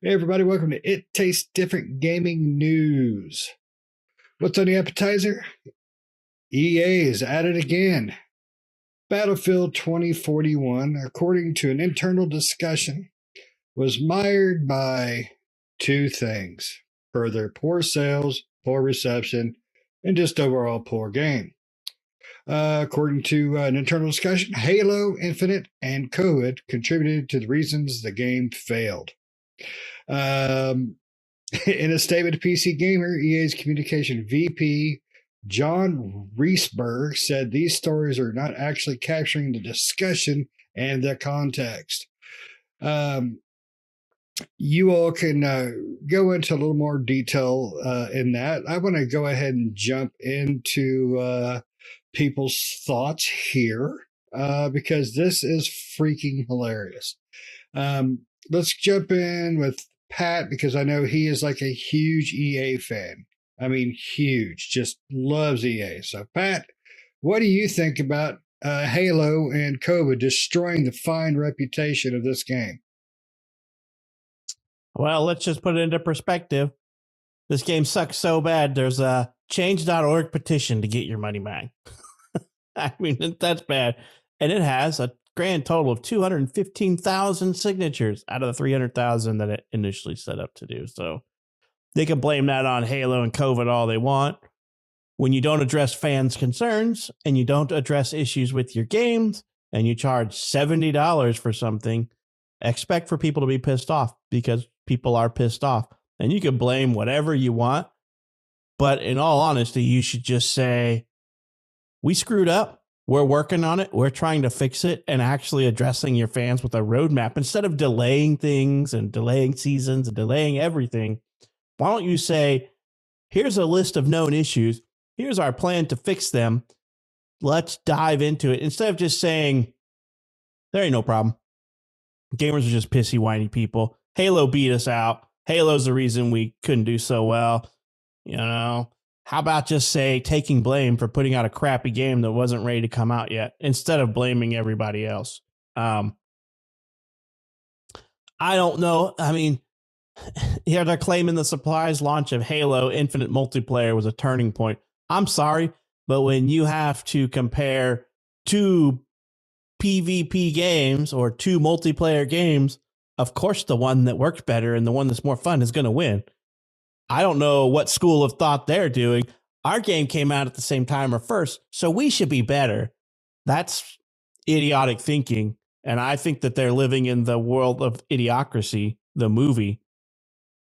Hey everybody, welcome to It Tastes Different Gaming News. What's on the appetizer? EA is at it again. Battlefield 2041, according to an internal discussion, was mired by two things: further poor sales, poor reception, and just overall poor game. According to an internal discussion, Halo Infinite and COVID contributed to the reasons the game failed. In a statement to PC Gamer, EA's communication VP John Reisberg said these stories are not actually capturing the discussion and the context. You all can go into a little more detail in that. I want to go ahead and jump into people's thoughts here because this is freaking hilarious. Let's jump in with Pat, because I know he is like a huge EA fan. I mean, huge, just loves EA. So, Pat, what do you think about Halo and COVID destroying the fine reputation of this game? Well, let's just put it into perspective. This game sucks so bad, there's a change.org petition to get your money back. I mean, that's bad. And it has a grand total of 215,000 signatures out of the 300,000 that it initially set up to do. So they can blame that on Halo and COVID all they want. When you don't address fans' concerns and you don't address issues with your games and you charge $70 for something, expect for people to be pissed off, because people are pissed off. And you can blame whatever you want. But in all honesty, you should just say, we screwed up. We're working on it. We're trying to fix it, and actually addressing your fans with a roadmap instead of delaying things and delaying seasons and delaying everything. Why don't you say, here's a list of known issues. Here's our plan to fix them. Let's dive into it. Instead of just saying, there ain't no problem. Gamers are just pissy, whiny people. Halo beat us out. Halo's the reason we couldn't do so well. You know, how about just say taking blame for putting out a crappy game that wasn't ready to come out yet, instead of blaming everybody else? I don't know. I mean, here they're claiming the surprise launch of Halo Infinite multiplayer was a turning point. I'm sorry, but when you have to compare two PvP games or two multiplayer games, of course the one that works better and the one that's more fun is going to win. I don't know what school of thought they're doing. Our game came out at the same time or first, so we should be better. That's idiotic thinking. And I think that they're living in the world of Idiocracy, the movie,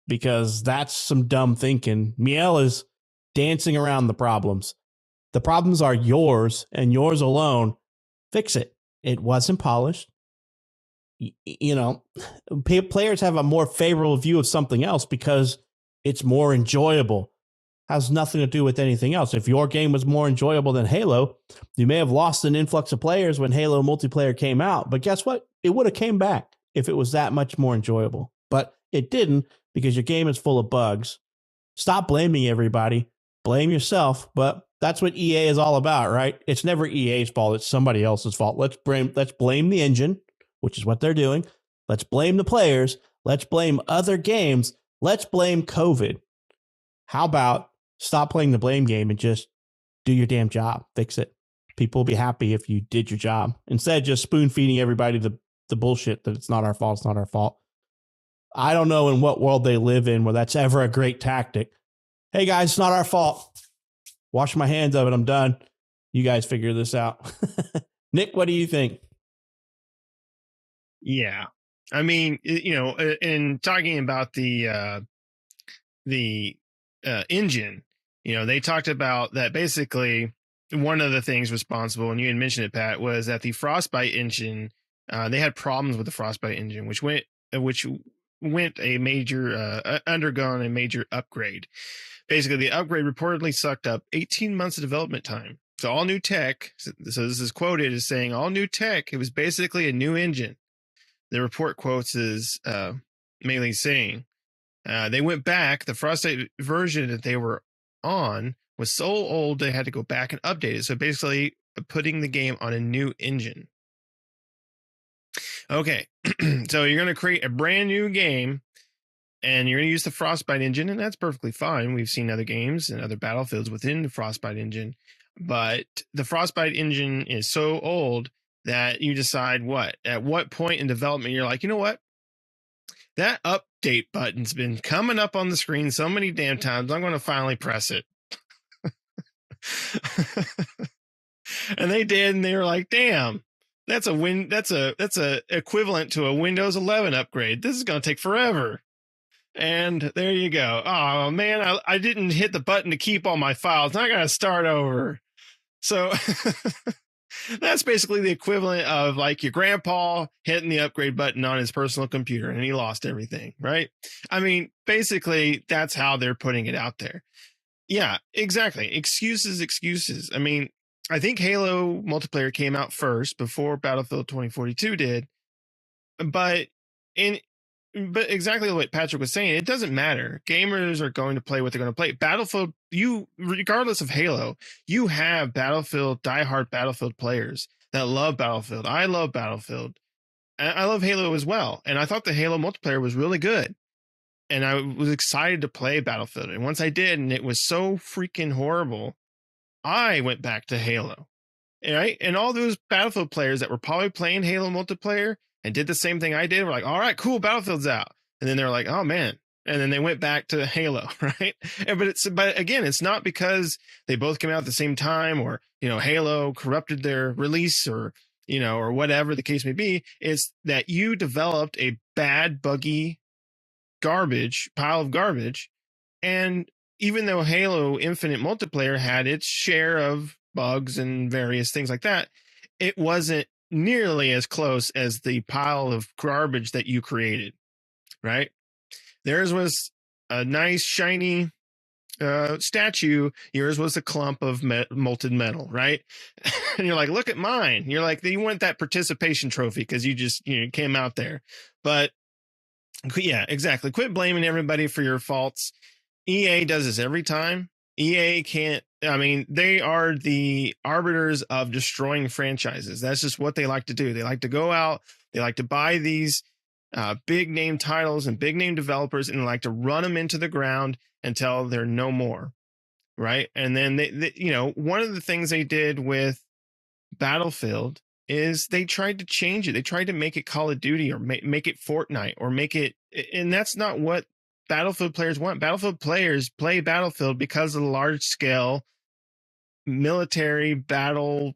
because that's some dumb thinking. Miel is dancing around the problems. The problems are yours and yours alone. Fix it. It wasn't polished. You know, players have a more favorable view of something else because it's more enjoyable. Has nothing to do with anything else. If your game was more enjoyable than Halo, you may have lost an influx of players when Halo multiplayer came out. But guess what? It would have came back if it was that much more enjoyable. But it didn't, because your game is full of bugs. Stop blaming everybody. Blame yourself. But that's what EA is all about, right? It's never EA's fault. It's somebody else's fault. Let's blame the engine, which is what they're doing. Let's blame the players. Let's blame other games. Let's blame COVID. How about stop playing the blame game and just do your damn job? Fix it. People will be happy if you did your job, instead of just spoon feeding everybody the bullshit that it's not our fault. It's not our fault. I don't know in what world they live in where that's ever a great tactic. Hey guys, it's not our fault. Wash my hands of it. I'm done. You guys figure this out. Nick, what do you think? Yeah. I mean, in talking about the engine, they talked about that basically one of the things responsible, and you had mentioned it, Pat, was that the Frostbite engine, they had problems with the Frostbite engine, which undergone a major upgrade. Basically, the upgrade reportedly sucked up 18 months of development time. So all new tech, so this is quoted as saying all new tech, it was basically a new engine. The report quotes is mainly saying they went back. The Frostbite version that they were on was so old they had to go back and update it. So basically putting the game on a new engine. Okay, so you're going to create a brand new game and you're going to use the Frostbite engine, and that's perfectly fine. We've seen other games and other Battlefields within the Frostbite engine, but the Frostbite engine is so old that you decide at what point in development you're like, you know what? That update button's been coming up on the screen so many damn times. I'm going to finally press it. And they did, and they were like, damn, that's a equivalent to a Windows 11 upgrade. This is going to take forever. And there you go. Oh man, I didn't hit the button to keep all my files. Now I got to start over. So that's basically the equivalent of like your grandpa hitting the upgrade button on his personal computer and he lost everything, right? I mean, basically that's how they're putting it out there. Yeah, exactly. Excuses. I mean, I think Halo multiplayer came out first before Battlefield 2042 did, but exactly what Patrick was saying, it doesn't matter. Gamers are going to play what they're going to play. Battlefield, regardless of Halo, you have diehard Battlefield players that love Battlefield. I love Battlefield. I love Halo as well. And I thought the Halo multiplayer was really good. And I was excited to play Battlefield. And once I did, and it was so freaking horrible, I went back to Halo. Right? And all those Battlefield players that were probably playing Halo multiplayer and did the same thing I did were like, all right, cool, Battlefield's out. And then they were like, oh man. And then they went back to Halo, right? But again, it's not because they both came out at the same time, or, Halo corrupted their release, or, or whatever the case may be. It's that you developed a bad, buggy pile of garbage. And even though Halo Infinite multiplayer had its share of bugs and various things like that, it wasn't nearly as close as the pile of garbage that you created, right? Theirs was a nice shiny statue. Yours was a clump of molten metal, right? And you're like, look at mine. You're like, you want that participation trophy because you just came out there. But yeah, exactly. Quit blaming everybody for your faults. EA does this every time. EA can't, they are the arbiters of destroying franchises. That's just what they like to do. They like to go out, they like to buy these big name titles and big name developers, and they like to run them into the ground until they're no more. Right. And then they one of the things they did with Battlefield is they tried to change it. They tried to make it Call of Duty, or make it Fortnite, or make it, and that's not what Battlefield players want. Battlefield players play Battlefield because of the large scale military battle,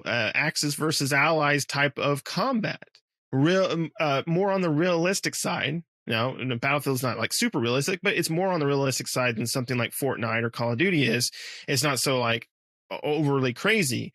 Axis versus allies type of combat. More on the realistic side. And Battlefield's not like super realistic, but it's more on the realistic side than something like Fortnite or Call of Duty is. It's not so like overly crazy.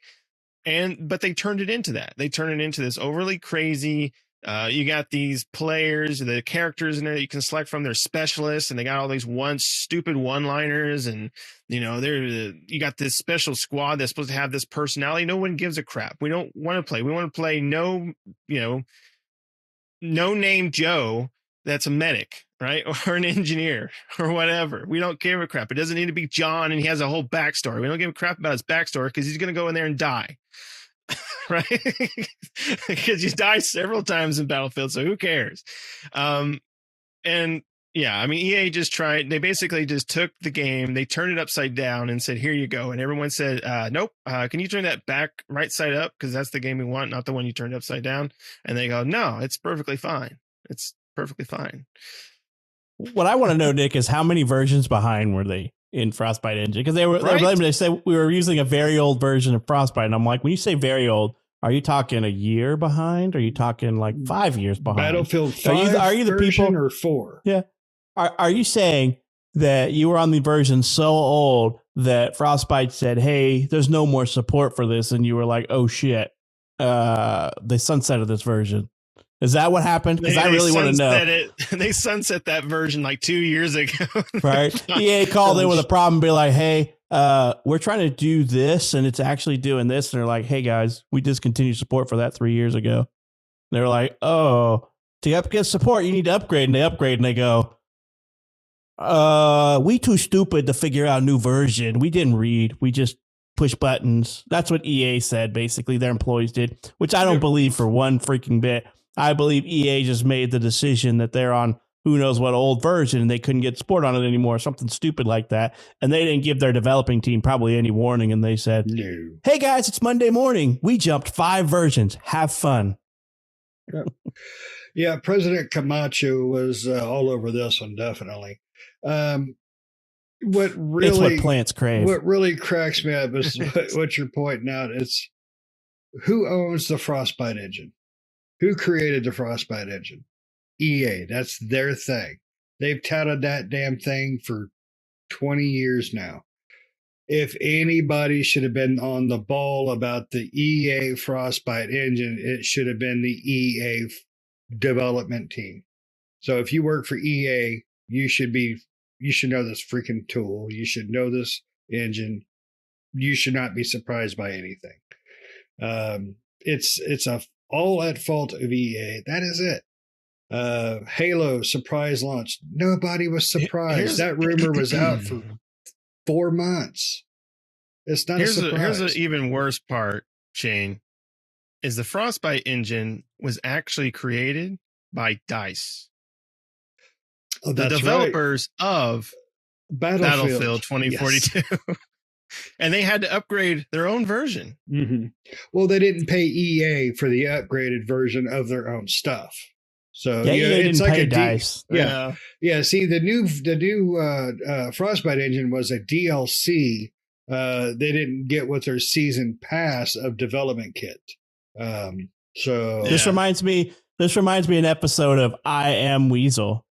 But they turned it into that. They turned it into this overly crazy. You got these players, the characters in there that you can select from. They're specialists, and they got all these stupid one-liners, and you got this special squad that's supposed to have this personality. No one gives a crap. We don't want to play. We want to play no name Joe that's a medic, right, or an engineer or whatever. We don't give a crap. It doesn't need to be John and he has a whole backstory. We don't give a crap about his backstory because he's going to go in there and die. Right? Because you die several times in Battlefield, so who cares? And yeah, EA just tried. They basically just took the game, they turned it upside down and said, here you go. And everyone said, nope, can you turn that back right side up? Because that's the game we want, not the one you turned upside down. And they go, no, it's perfectly fine. It's perfectly fine. What I want to know, Nick, is how many versions behind were they in Frostbite Engine? Because they said we were using a very old version of Frostbite. And I'm like, when you say very old, are you talking a year behind? Or are you talking like 5 years behind? Battlefield 5 are you the people, or 4? Yeah. Are you saying that you were on the version so old that Frostbite said, hey, there's no more support for this, and you were like, oh shit, they sunsetted this version? Is that what happened? Because I really want to know. They sunset that version like 2 years ago. Right. EA called in with a problem and be like, hey, we're trying to do this and it's actually doing this. And they're like, hey guys, we discontinued support for that 3 years ago. And they're like, oh, to get support, you need to upgrade. And they upgrade and they go, we too stupid to figure out a new version. We didn't read. We just push buttons. That's what EA said. Basically, their employees did, which I don't believe for one freaking bit. I believe EA just made the decision that they're on who knows what old version, and they couldn't get support on it anymore, something stupid like that. And they didn't give their developing team probably any warning. And they said, No. hey guys, it's Monday morning. We jumped 5 versions. Have fun. Yeah, President Camacho was all over this one, definitely. What really, it's what plants crave. What really cracks me up is what you're pointing out. It's who owns the Frostbite engine? Who created the Frostbite engine? EA. That's their thing. They've touted that damn thing for 20 years now. If anybody should have been on the ball about the EA Frostbite engine, it should have been the EA development team. So if you work for EA, you should know this freaking tool. You should know this engine. You should not be surprised by anything. It's a all at fault of EA. That is it. Halo surprise launch. Nobody was surprised. That rumor was out for 4 months. It's not a surprise. Here's an even worse part, Shane, is the Frostbite engine was actually created by DICE. Oh, the developers of Battlefield 2042. Yes. And they had to upgrade their own version. Mm-hmm. Well, they didn't pay EA for the upgraded version of their own stuff. So yeah, it's like a DICE. Yeah. See, the new Frostbite engine was a DLC. They didn't get with their season pass of development kit. This reminds me an episode of I Am Weasel.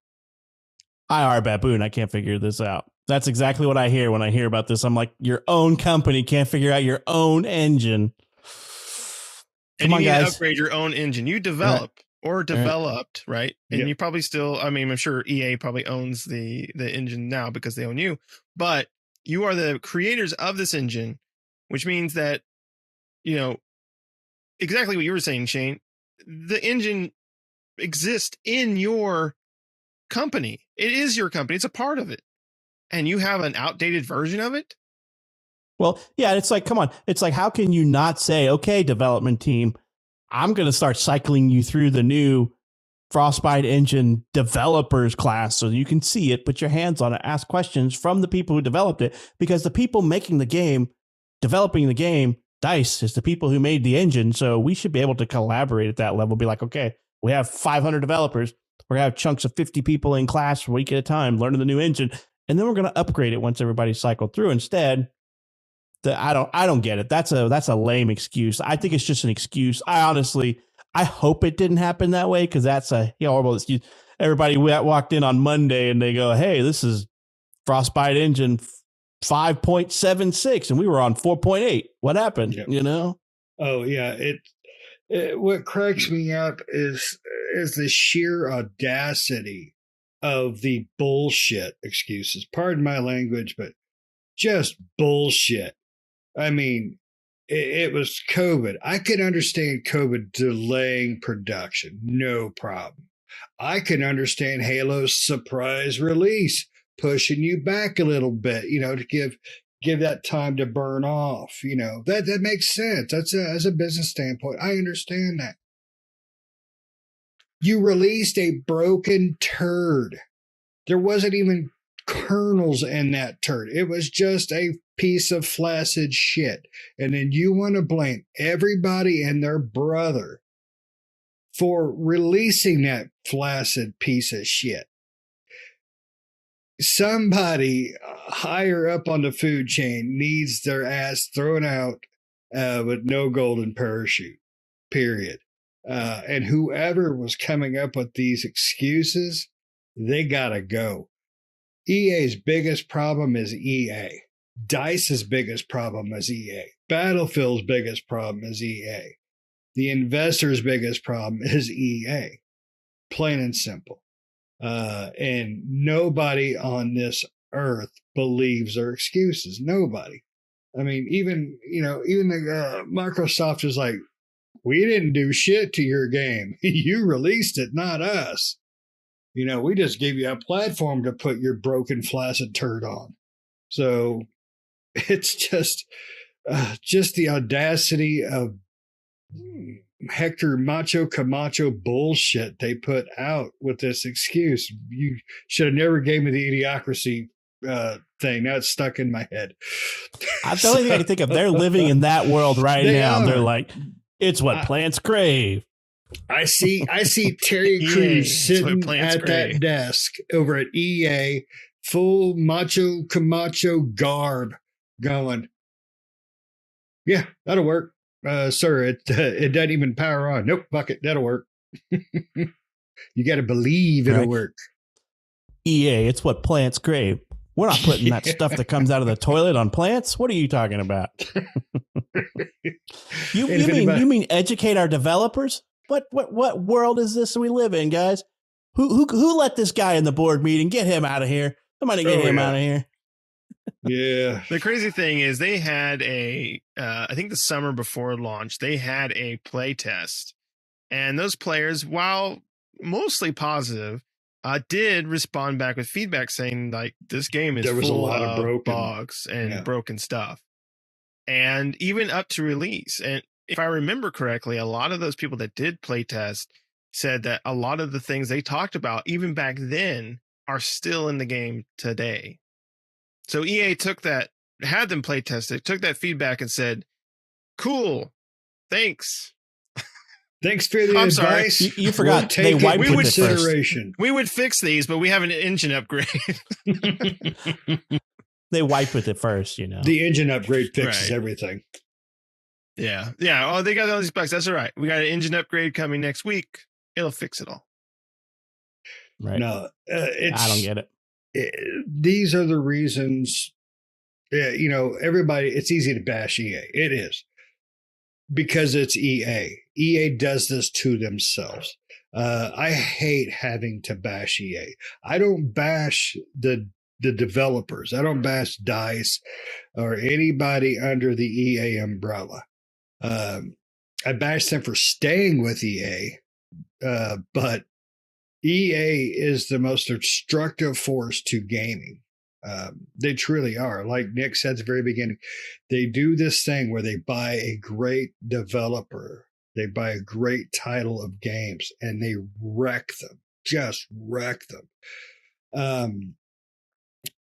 IR Baboon, I can't figure this out. That's exactly what I hear when I hear about this. I'm like, your own company can't figure out your own engine. Come on, guys. Upgrade your own engine. You develop or developed, right? And you probably still, I mean, I'm sure EA probably owns the engine now because they own you, but you are the creators of this engine, which means that, exactly what you were saying, Shane, the engine exists in your company. It is your company. It's a part of it. And you have an outdated version of it? Well, yeah, it's like, come on. It's like, how can you not say, okay, development team, I'm going to start cycling you through the new Frostbite engine developers class so you can see it, put your hands on it, ask questions from the people who developed it, because the people making the game, developing the game, DICE is the people who made the engine. So we should be able to collaborate at that level. Be like, okay, we have 500 developers. We're going to have chunks of 50 people in class for a week at a time learning the new engine. And then we're going to upgrade it once everybody's cycled through. Instead, I don't get it. That's a lame excuse. I think it's just an excuse. I hope it didn't happen that way, because that's a horrible excuse. Everybody walked in on Monday and they go, hey, this is Frostbite engine 5.76 and we were on 4.8. What happened? Yep. Oh yeah. What cracks me up is the sheer audacity of the bullshit excuses. Pardon my language, but just bullshit. I mean, it was COVID. I could understand COVID delaying production. No problem. I can understand Halo's surprise release pushing you back a little bit, to give that time to burn off. That makes sense. That's as a business standpoint. I understand that. You released a broken turd. There wasn't even kernels in that turd. It was just a piece of flaccid shit. And then you want to blame everybody and their brother for releasing that flaccid piece of shit. Somebody higher up on the food chain needs their ass thrown out with no golden parachute, period. And whoever was coming up with these excuses, they gotta go. EA's biggest problem is EA. DICE's biggest problem is EA. Battlefield's biggest problem is EA. The investor's biggest problem is EA. Plain and simple. And nobody on this earth believes their excuses. Nobody. I mean, even Microsoft is like, we didn't do shit to your game. You released it, not us. We just gave you a platform to put your broken flaccid turd on. So it's just the audacity of Hector Macho Camacho bullshit they put out with this excuse. You should have never gave me the idiocracy thing. Now it's stuck in my head. The only thing I can think of, they're living in that world right now. They're like, it's what plants crave. I see Terry Crews sitting at that desk over at EA, full Macho Camacho garb, going, yeah, that'll work. Sir, it doesn't even power on. Nope, fuck it, that'll work. You got to believe it'll work. EA, it's what plants crave. We're not putting that stuff that comes out of the toilet on plants. What are you talking about? You mean educate our developers? What world is this we live in, guys? Who let this guy in the board meeting? Get him out of here. Somebody get him out of here. Yeah. The crazy thing is they had I think the summer before launch, they had a play test. And those players, while mostly positive, did respond back with feedback saying, like, this game is full of broken bugs and broken stuff. And even up to release. And if I remember correctly, a lot of those people that did play test said that a lot of the things they talked about, even back then, are still in the game today. So EA had them play test it, took that feedback and said, cool, thanks. Thanks for the advice. Sorry. You forgot they wiped with consideration. We would fix these, but we have an engine upgrade. They wiped with it first, you know. The engine upgrade fixes everything. Yeah. Yeah. Oh, they got all these bugs. That's all right. We got an engine upgrade coming next week. It'll fix it all. Right. No, I don't get it. These are the reasons, everybody, it's easy to bash EA. It is. Because it's EA. EA does this to themselves. I hate having to bash EA. I don't bash the developers. I don't bash DICE or anybody under the EA umbrella. I bash them for staying with EA, but EA is the most destructive force to gaming. They truly are. Like Nick said at the very beginning, they do this thing where they buy a great developer, they buy a great title of games, and they wreck them, just wreck them.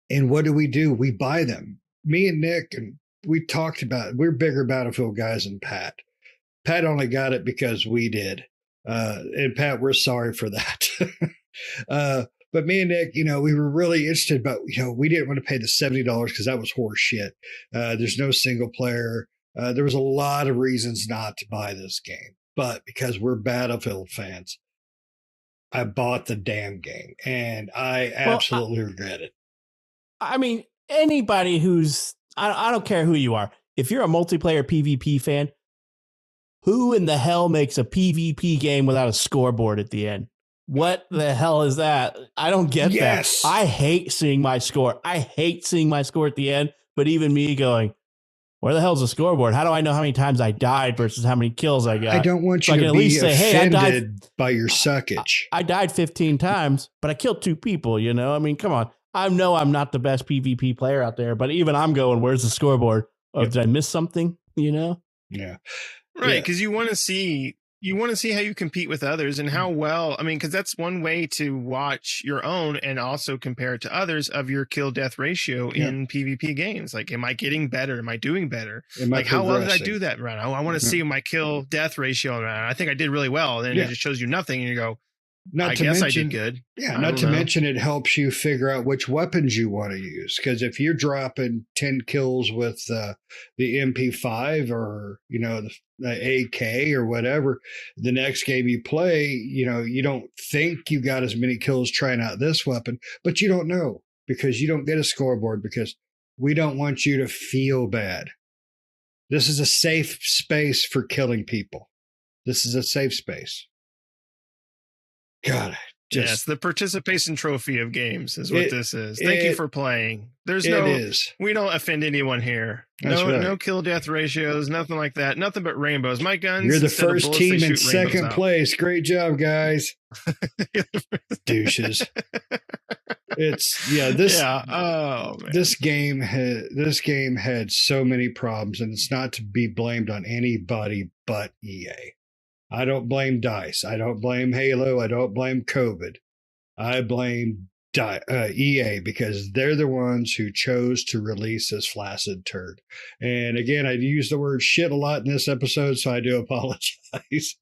And what do? We buy them. Me and Nick, and we talked about it. We're bigger Battlefield guys than Pat. Pat only got it because we did. And Pat, we're sorry for that. But me and Nick, we were really interested, but we didn't want to pay the $70 because that was horse shit. There's no single player. There was a lot of reasons not to buy this game, but because we're Battlefield fans, I bought the damn game, and I absolutely regret it. I mean, anybody I don't care who you are. If you're a multiplayer PvP fan, who in the hell makes a PvP game without a scoreboard at the end? What the hell is that? I don't get that. I hate seeing my score. I hate seeing my score at the end, but even me going, where the hell's the scoreboard? How do I know how many times I died versus how many kills I got? I don't want you to be offended by your suckage. I died 15 times, but I killed 2 people, I mean, come on. I know I'm not the best PvP player out there, but even I'm going, where's the scoreboard? Oh, did I miss something? Yeah. Right, because you want to see how you compete with others and how well, I mean, because that's one way to watch your own and also compare it to others of your kill death ratio in PvP games. Like, am I getting better? Am I doing better? Like, how well did I do that round? I want to see my kill death ratio. I think I did really well. Then it just shows you nothing and you go, I guess I did good. Yeah, not to mention it helps you figure out which weapons you want to use. Because if you're dropping 10 kills with the MP5 or, the AK or whatever, the next game you play, you don't think you got as many kills trying out this weapon, but you don't know because you don't get a scoreboard because we don't want you to feel bad. This is a safe space for killing people. This is a safe space. God, yes, the participation trophy of games is what this is. Thank you for playing. We don't offend anyone here. No kill death ratios, nothing like that. Nothing but rainbows. My guns. You're the first team in second place. Great job, guys. Douches. This game had so many problems, and it's not to be blamed on anybody but EA. I don't blame DICE. I don't blame Halo. I don't blame COVID. I blame EA because they're the ones who chose to release this flaccid turd. And again, I use the word shit a lot in this episode, so I do apologize.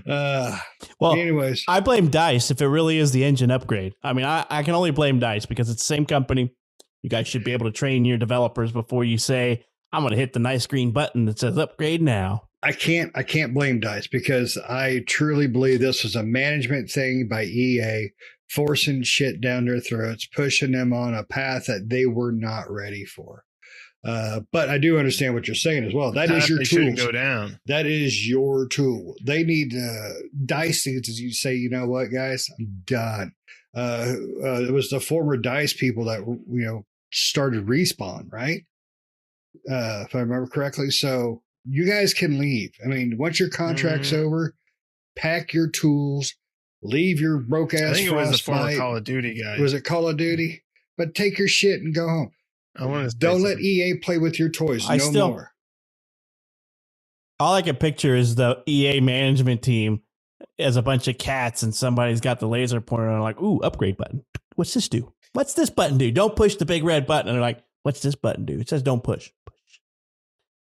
Well, anyways, I blame DICE if it really is the engine upgrade. I mean, I can only blame DICE because it's the same company. You guys should be able to train your developers before you say, I'm going to hit the nice green button that says upgrade now. I can't blame DICE because I truly believe this was a management thing by EA, forcing shit down their throats, pushing them on a path that they were not ready for. But I do understand what you're saying as well. That is your tool. Go down. That is your tool. They need DICE needs, as you say, you know what, guys, I'm done. It was the former DICE people that started Respawn, right? If I remember correctly. So you guys can leave. I mean, once your contract's over, pack your tools, leave your broke ass. I think it was the former Frostbite. Call of Duty guy. Was it Call of Duty? But take your shit and go home. Don't let EA play with your toys. More. All I can picture is the EA management team as a bunch of cats, and somebody's got the laser pointer and like, ooh, upgrade button. What's this do? What's this button do? Don't push the big red button. And they're like, what's this button do? It says don't push.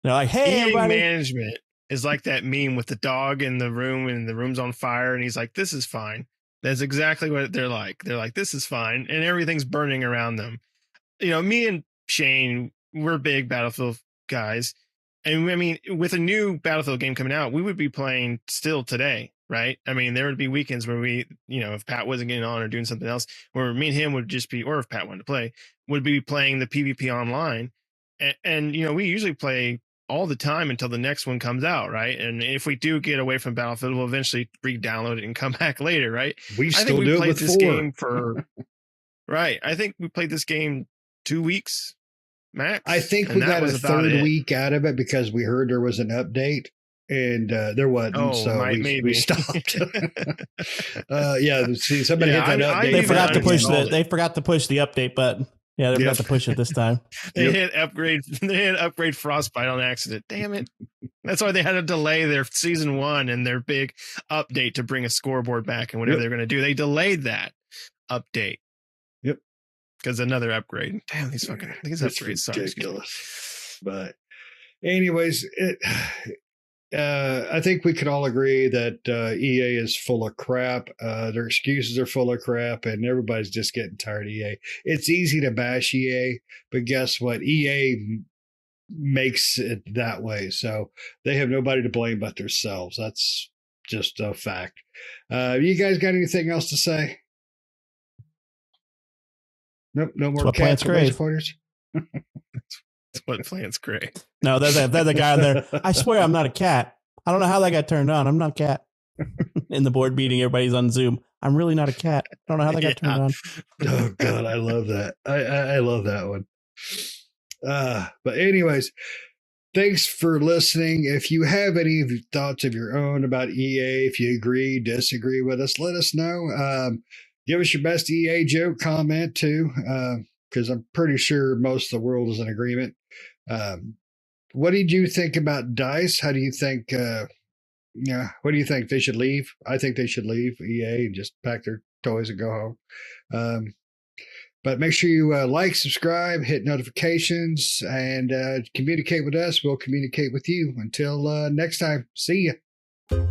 They're like, hey, EA everybody. management is like that meme with the dog in the room and the room's on fire and he's like, this is fine. That's exactly what they're like. They're like, this is fine. And everything's burning around them. Me and Shane, we're big Battlefield guys. And I mean, with a new Battlefield game coming out, we would be playing still today, right? I mean, there would be weekends where we, if Pat wasn't getting on or doing something else, where me and him would just be, or if Pat wanted to play, would be playing the PvP online. And we usually play all the time until the next one comes out, right? And if we do get away from Battlefield, we'll eventually re-download it and come back later, right? We still do it with this 4. game for right. I think we played this game 2 weeks max. I think we got a third week out of it because we heard there was an update and there wasn't, so we stopped. See, somebody hit that update. They forgot to push They forgot to push the update button. Yeah, they forgot to push it this time. They hit upgrade Frostbite on accident. Damn it. That's why they had to delay their season 1 and their big update to bring a scoreboard back and whatever they're going to do. They delayed that update. Yep. Because another upgrade. Damn, these upgrades suck. Ridiculous. But anyways, I think we could all agree that EA is full of crap. Their excuses are full of crap, and everybody's just getting tired of EA. It's easy to bash EA, but guess what? EA makes it that way, so they have nobody to blame but themselves. That's just a fact. You guys got anything else to say? Nope, no more cats or base pointers. That's what plants great. No, there's the guy there. I swear I'm not a cat. I don't know how that got turned on. I'm not a cat. In the board meeting, everybody's on Zoom. I'm really not a cat. I don't know how that got turned on. Oh God, I love that. I love that one. But anyways, thanks for listening. If you have any thoughts of your own about EA, if you agree, disagree with us, let us know. Give us your best EA joke comment too, because I'm pretty sure most of the world is in agreement. What did you think about DICE? How do you think, what do you think? They should leave? I think they should leave EA and just pack their toys and go home. But make sure you like, subscribe, hit notifications, and communicate with us. We'll communicate with you. Until next time, see ya.